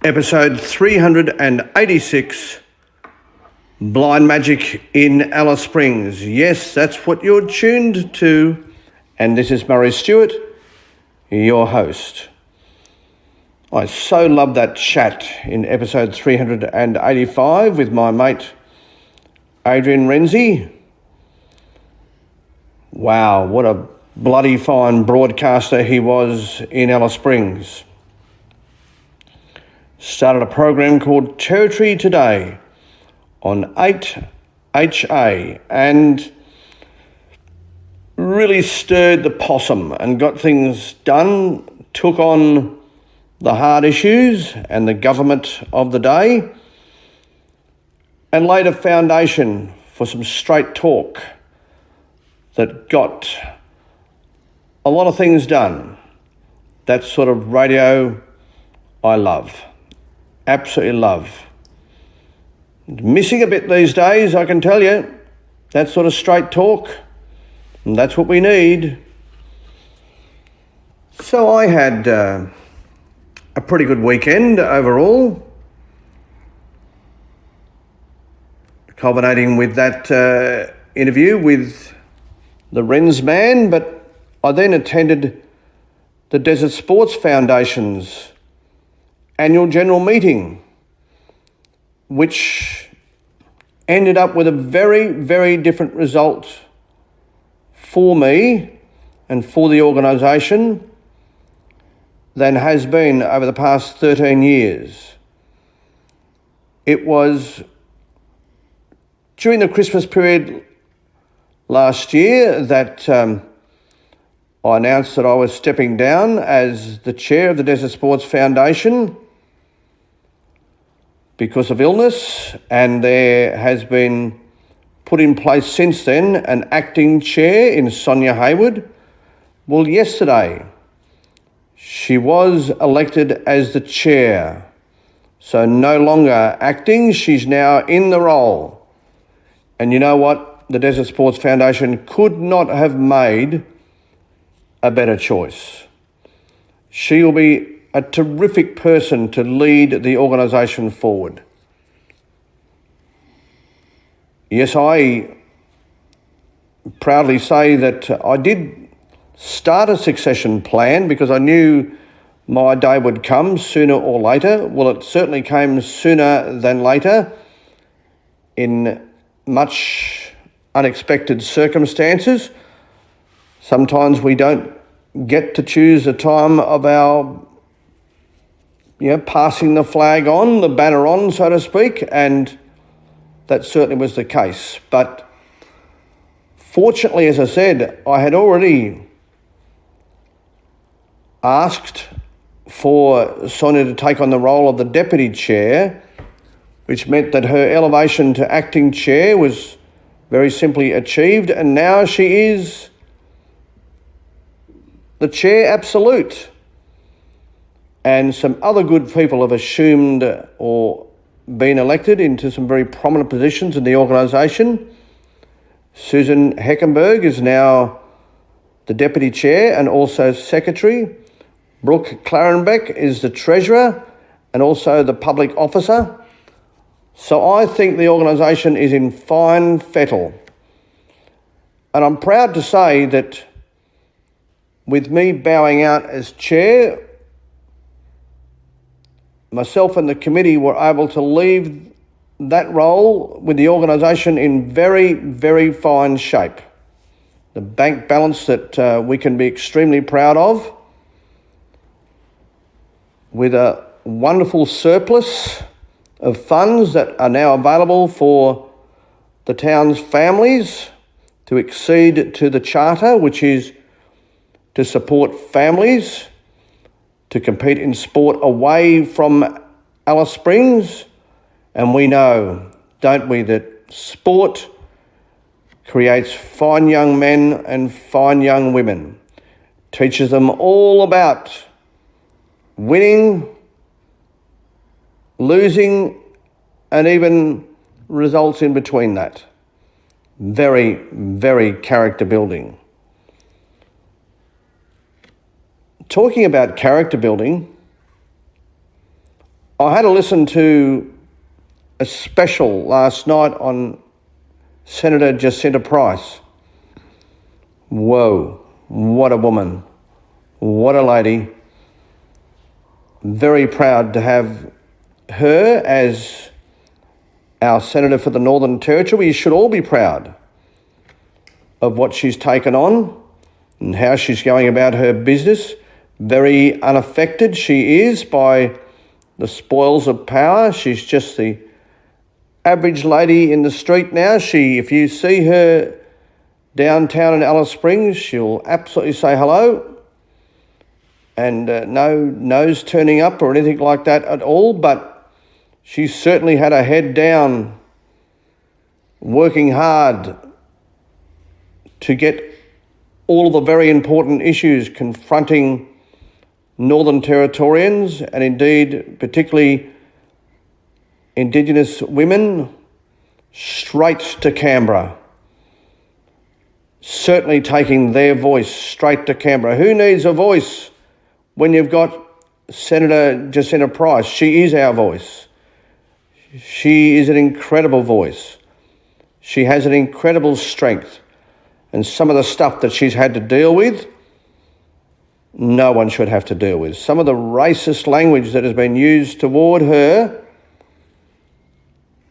Episode 386, Blind Magic in Alice Springs. Yes, that's what you're tuned to. And this is Murray Stewart, your host. I so loved that chat in episode 385 with my mate Adrian Renzi. Wow, what a bloody fine broadcaster he was in Alice Springs. Started a program called Territory Today on 8HA and really stirred the possum and got things done, took on the hard issues and the government of the day, and laid a foundation for some straight talk that got a lot of things done. That sort of radio I love. Absolutely love. Missing a bit these days, I can tell you. That sort of straight talk, and that's what we need. So I had a pretty good weekend overall, culminating with that interview with the Wrens man, but I then attended the Desert Sports Foundation's annual general meeting, which ended up with a very, very different result for me and for the organisation than has been over the past 13 years. It was during the Christmas period last year that I announced that I was stepping down as the chair of the Desert Sports Foundation because of illness, and there has been put in place since then an acting chair in Sonia Hayward. Well, yesterday she was elected as the chair, so no longer acting, she's now in the role. And you know what? The Desert Sports Foundation could not have made a better choice. She will be a terrific person to lead the organisation forward. Yes, I proudly say that I did start a succession plan because I knew my day would come sooner or later. Well, it certainly came sooner than later in much unexpected circumstances. Sometimes we don't get to choose the time of our passing the flag on, the banner on, so to speak, and that certainly was the case. But fortunately, as I said, I had already asked for Sonia to take on the role of the deputy chair, which meant that her elevation to acting chair was very simply achieved, and now she is the chair absolute. And some other good people have assumed or been elected into some very prominent positions in the organisation. Susan Heckenberg is now the deputy chair and also secretary. Brooke Clarenbeck is the treasurer and also the public officer. So I think the organisation is in fine fettle. And I'm proud to say that with me bowing out as chair, myself and the committee were able to leave that role with the organisation in very, very fine shape. The bank balance that we can be extremely proud of, with a wonderful surplus of funds that are now available for the town's families to accede to the charter, which is to support families to compete in sport away from Alice Springs. And we know, don't we, that sport creates fine young men and fine young women, teaches them all about winning, losing, and even results in between that. Very, very character building. Talking about character building, I had to listen to a special last night on Senator Jacinta Price. Whoa, what a woman. What a lady. Very proud to have her as our Senator for the Northern Territory. We should all be proud of what she's taken on and how she's going about her business. Very unaffected she is by the spoils of power. She's just the average lady in the street now. If you see her downtown in Alice Springs, she'll absolutely say hello. And no nose turning up or anything like that at all, but she certainly had her head down, working hard to get all of the very important issues confronting Northern Territorians and indeed particularly Indigenous women straight to Canberra. Certainly taking their voice straight to Canberra. Who needs a voice when you've got Senator Jacinta Price? She is our voice. She is an incredible voice. She has an incredible strength. And some of the stuff that she's had to deal with, no one should have to deal with. Some of the racist language that has been used toward her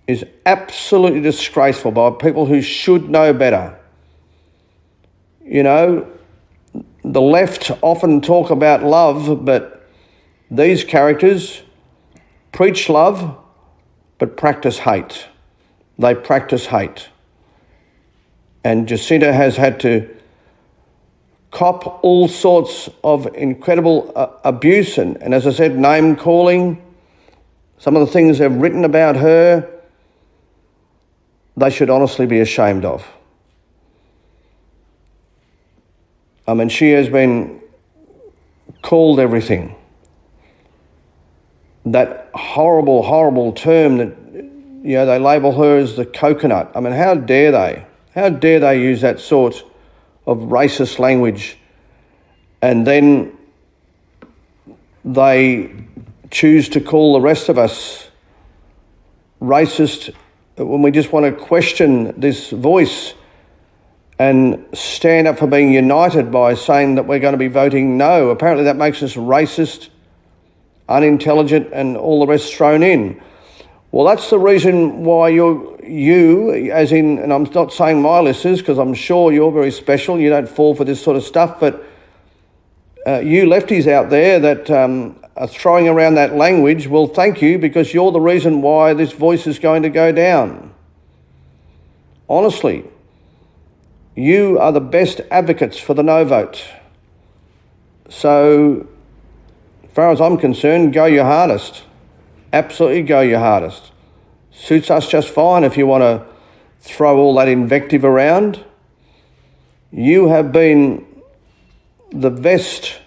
is absolutely disgraceful by people who should know better. You know, the left often talk about love, but these characters preach love but practice hate. They practice hate. And Jacinta has had to cop all sorts of incredible abuse and, as I said, name calling. Some of the things they've written about her, they should honestly be ashamed of. I mean, she has been called everything. That horrible, horrible term that, you know, they label her as the coconut. I mean, how dare they? How dare they use that sort of racist language? And then they choose to call the rest of us racist when we just want to question this voice and stand up for being united by saying that we're going to be voting no. Apparently that makes us racist, unintelligent, and all the rest thrown in. Well, that's the reason why you, as in, and I'm not saying my listeners, because I'm sure you're very special, you don't fall for this sort of stuff, but you lefties out there that are throwing around that language, well, thank you, because you're the reason why this voice is going to go down. Honestly, you are the best advocates for the no vote. So, as far as I'm concerned, go your hardest. Absolutely go your hardest. Suits us just fine if you want to throw all that invective around. You have been the best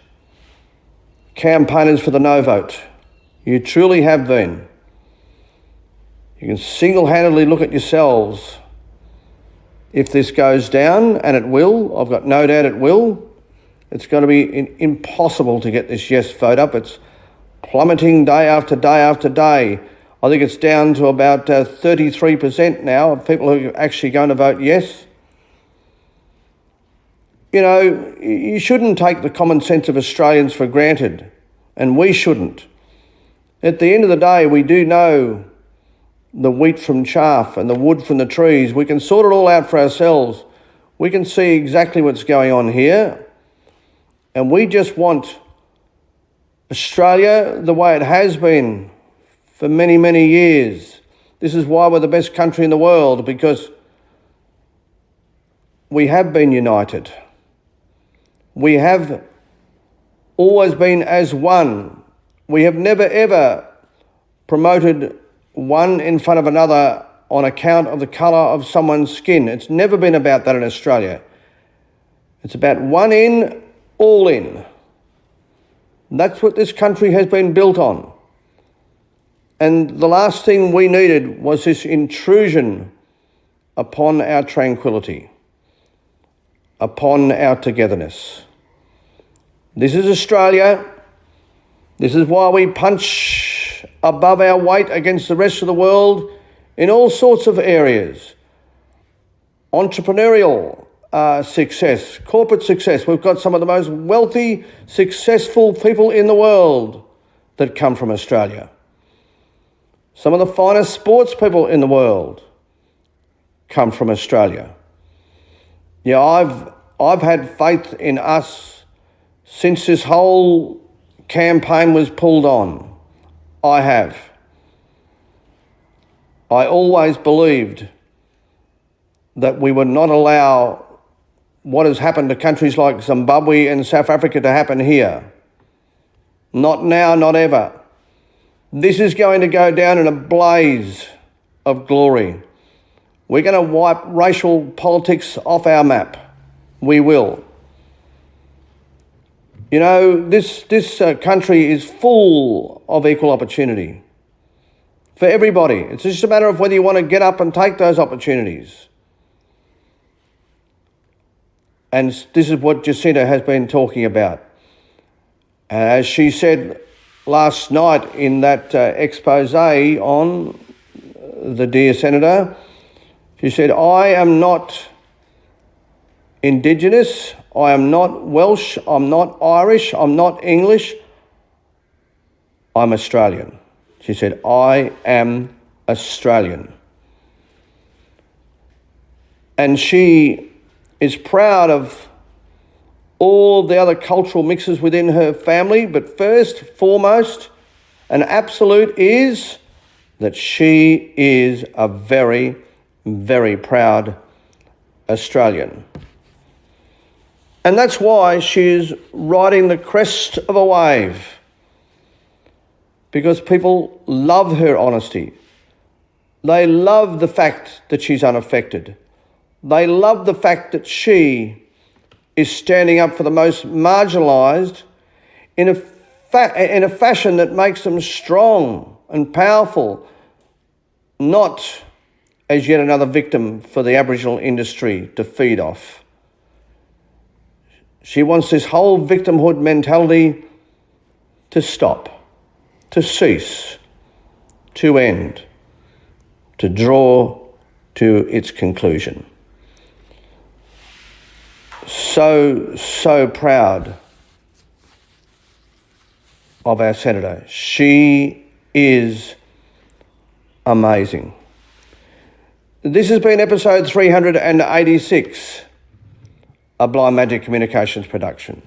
campaigners for the no vote. You truly have been. You can single-handedly look at yourselves. If this goes down, and it will, I've got no doubt it will, it's going to be impossible to get this yes vote up. It's plummeting day after day after day. I think it's down to about 33% now of people who are actually going to vote yes. You know, you shouldn't take the common sense of Australians for granted, and we shouldn't. At the end of the day, we do know the wheat from chaff and the wood from the trees. We can sort it all out for ourselves. We can see exactly what's going on here, and we just want Australia the way it has been for many, many years. This is why we're the best country in the world, because we have been united. We have always been as one. We have never ever promoted one in front of another on account of the colour of someone's skin. It's never been about that in Australia. It's about one in, all in. That's what this country has been built on. And the last thing we needed was this intrusion upon our tranquility, upon our togetherness. This is Australia. This is why we punch above our weight against the rest of the world in all sorts of areas. Entrepreneurial success, corporate success. We've got some of the most wealthy, successful people in the world that come from Australia. Some of the finest sports people in the world come from Australia. Yeah, I've had faith in us since this whole campaign was pulled on. I have. I always believed that we would not allow what has happened to countries like Zimbabwe and South Africa to happen here. Not now, not ever. This is going to go down in a blaze of glory. We're going to wipe racial politics off our map. We will. You know, this country is full of equal opportunity for everybody. It's just a matter of whether you want to get up and take those opportunities. And this is what Jacinta has been talking about. As she said last night in that expose on the dear Senator, she said, I am not Indigenous, I am not Welsh, I'm not Irish, I'm not English, I'm Australian. She said, I am Australian. And she is proud of all the other cultural mixes within her family, but first, foremost, and absolute is that she is a very, very proud Australian. And that's why she's riding the crest of a wave, because people love her honesty. They love the fact that she's unaffected. They love the fact that she is standing up for the most marginalised in a fashion that makes them strong and powerful, not as yet another victim for the Aboriginal industry to feed off. She wants this whole victimhood mentality to stop, to cease, to end, to draw to its conclusion. So proud of our Senator. She is amazing. This has been episode 386, a Blind Magic Communications production.